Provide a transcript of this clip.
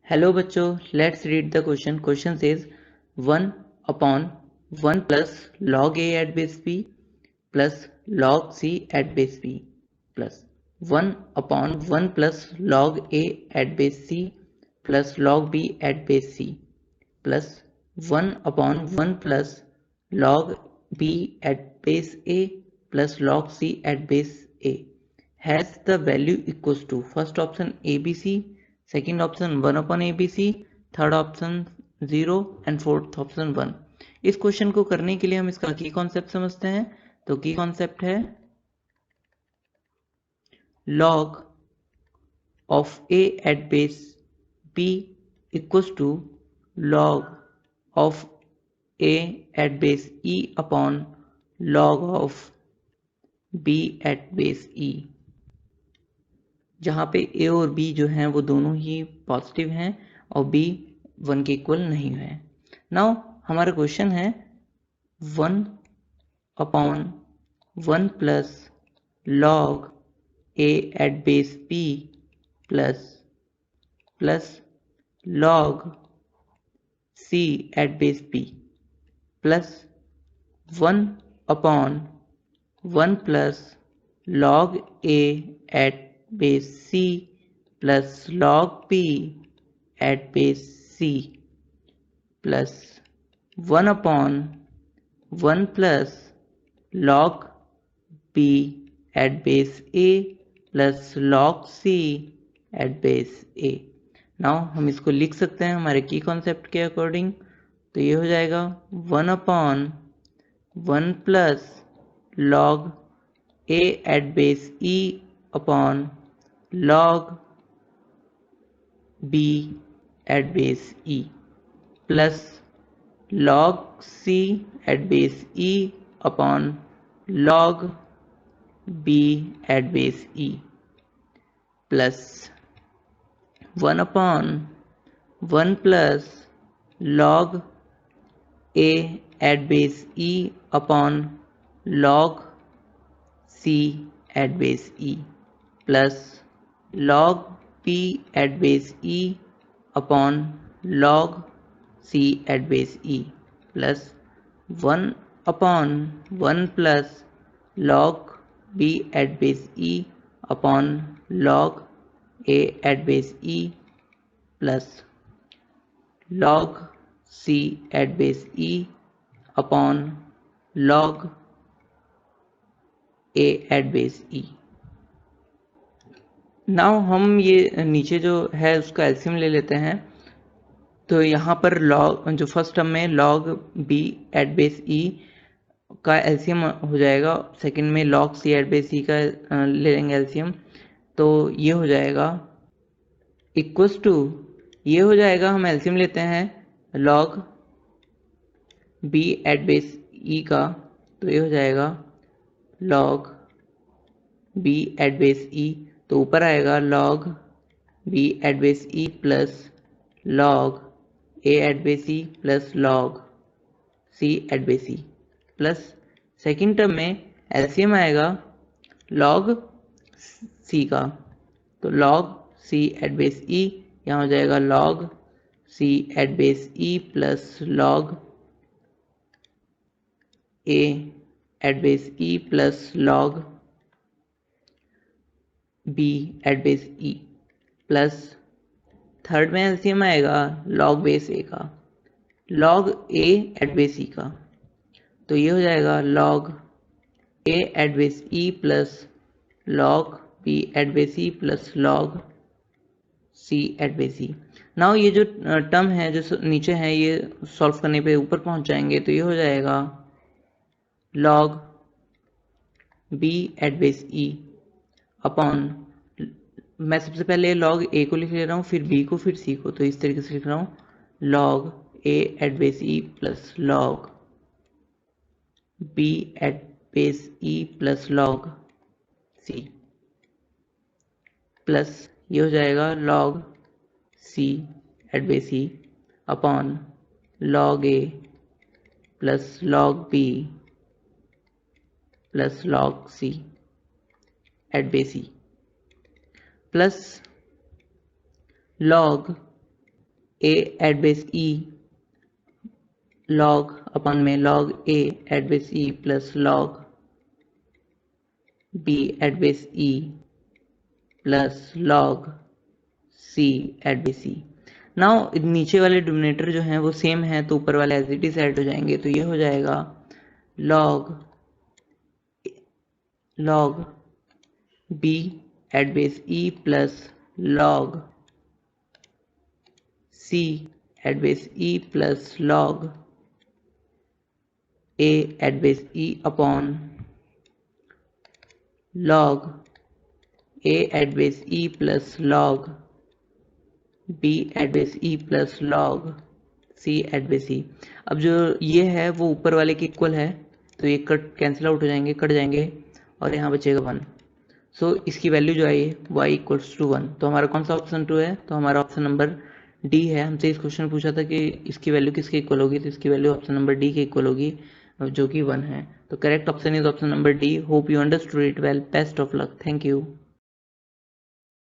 Hello बच्चों, let's read the question. Question says 1/1 plus log a at base b plus log c at base b plus 1/1 plus log a at base c plus log b at base c plus 1/1 plus log b at base a plus log c at base a has the value equals to first option abc, second option 1/abc, third option 0 and fourth option 1. इस question को करने के लिए हम इसका की concept समझते हैं. तो की कॉन्सेप्ट है log of a at base b equals to log of a at base e upon log of b at base e, जहाँ पे ए और बी जो हैं वो दोनों ही पॉजिटिव हैं और बी 1 के इक्वल नहीं है. नाउ हमारा क्वेश्चन है 1/1 plus log a at base b plus log c at base b plus 1/1 plus log a at base c plus log b at base c plus 1/1 plus log b at base a plus log c at base a. Now हम इसको लिख सकते हैं हमारे की concept के according. तो ये हो जाएगा 1/1 plus log a at base e upon log b at base e plus log c at base e upon log b at base e plus 1/1 plus log a at base e upon log c at base e plus log p at base e upon log c at base e plus 1/1 plus log b at base e upon log a at base e plus log c at base e upon log a at base e. Now हम ये नीचे जो है उसका LCM ले लेते हैं. तो यहाँ पर log जो फर्स्ट टर्म में log b at base e का एलसीएम हो जाएगा, सेकंड में log c at base e का ले लेंगे एलसीएम. तो ये हो जाएगा इक्वल्स टू, ये हो जाएगा, हम एलसीएम लेते हैं log b at base e का. तो ये हो जाएगा log b at base e. तो ऊपर आएगा log b at base e plus log a at base e plus log c at base e plus second term में एलसीएम आएगा log c का. तो log c at base e यहाँ हो जाएगा log c at base e plus log a at base e plus log b at base e plus third में LCM आएगा log base a का, log a at base e का. तो ये हो जाएगा log a at base e plus log b at base e plus log c at base e. Now ये जो टर्म है जो नीचे है ये सॉल्व करने पे ऊपर पहुंच जाएंगे. तो ये हो जाएगा log b at base e upon, मैं सबसे पहले log a को लिख ले रहा हूँ, फिर b को, फिर c को. तो इस तरीके से लिख रहा हूँ log a at base e plus log b at base e plus log c plus ये हो जाएगा log c at base e upon log a plus log b plus log c at base e plus log a at base e log upon में log a at base e plus log b at base e plus log c at base e। Now नीचे वाले denominator जो हैं वो same है तो ऊपर वाले एज इट इज ऐड हो जाएंगे, तो ये हो जाएगा log b at base e plus log c at base e plus log a at base e upon log a at base e plus log b at base e plus log c at base e। अब जो ये है वो ऊपर वाले के equal है तो ये कट कैंसिल आउट हो जाएंगे, कट जाएंगे और यहाँ बचेगा 1। सो इसकी वैल्यू जो आई y इक्वल्स टू 1। तो हमारा कौन सा ऑप्शन 2 है? तो हमारा ऑप्शन नंबर डी है। हमसे इस क्वेश्चन पूछा था कि इसकी वैल्यू किसके इक्वल होगी, तो इसकी वैल्यू ऑप्शन नंबर डी के इक्वल होगी जो कि 1 है। तो correct option is option number D. Hope you understood it well. Best of luck. Thank you.